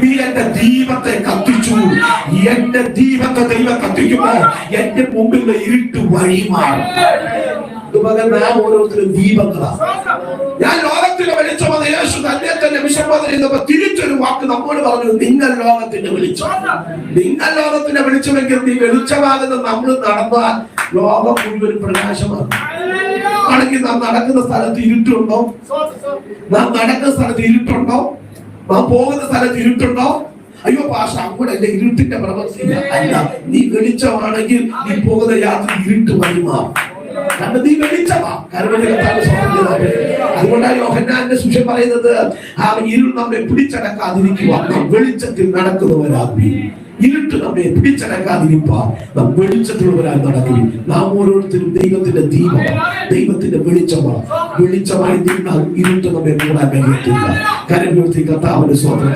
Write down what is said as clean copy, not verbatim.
നീ എന്റെ ദീപത്തെ കത്തിച്ചു. എന്റെ ദീപത്തെ ദൈവം കത്തിക്കുമ്പോ എന്റെ മുമ്പിൽ ഇരുട്ട് വഴിമാറും. നാം ഓരോരുത്തരും ദീപങ്ങളാണ്. ഞാൻ ലോകത്തിന്റെ വെളിച്ചമെന്ന് യേശു തന്നെ തന്നെ വിശുദ്ധ തിരിച്ചൊരു വാക്ക് നമ്മോട് പറഞ്ഞു, നിങ്ങൾ ലോകത്തിന്റെ വെളിച്ചം. നിങ്ങൾ ലോകത്തിന്റെ വെളിച്ചമെങ്കിൽ നീ വെളിച്ചമാകുന്ന നമ്മൾ നടന്നാൽ ലോകം മുഴുവൻ പ്രകാശമാണ്. ആണെങ്കിൽ നാം നടക്കുന്ന സ്ഥലത്ത് ഇരുട്ടുണ്ടോ? നാം നടക്കുന്ന സ്ഥലത്ത് ഇരുട്ടുണ്ടോ? നാം പോകുന്ന സ്ഥലത്ത് ഇരുട്ടുണ്ടോ? അയ്യോ പാഷ അങ്ങോട്ട് എന്റെ ഇരുട്ടിന്റെ പ്രവൃത്തി അല്ല. നീ വെളിച്ചമാണെങ്കിൽ നീ പോകുന്ന യാത്ര ഇരുട്ട് വഴിമാറും. കാരണം നീ വെളിച്ചമാ. അതുകൊണ്ടാണ് യോഹന്നാന്റെ സുവിശേഷം പറയുന്നത്, ആ ഇരുൾ നമ്മെ പിടിച്ചടക്കാതിരിക്കുവാൻ നാം വെളിച്ചത്തിൽ നടക്കുന്നവരാകും. ഇരുട്ട് നമ്മെ പിടിച്ചടക്കാതിരിപ്പാൻ നാം വെളിച്ചത്തിലുള്ളവരായി നടക്കും. നാം ഓരോരുത്തരും ദൈവത്തിന്റെ ദീപമാണ്, ദൈവത്തിന്റെ വെളിച്ചമാണ്. വെളിച്ചമായി നിന്നാൽ ഇരുട്ട് നമ്മെ കൂടാൻ കഴിയത്തില്ല. കരം ഉയർത്തി കർത്താവിന്റെ സ്തോത്രം.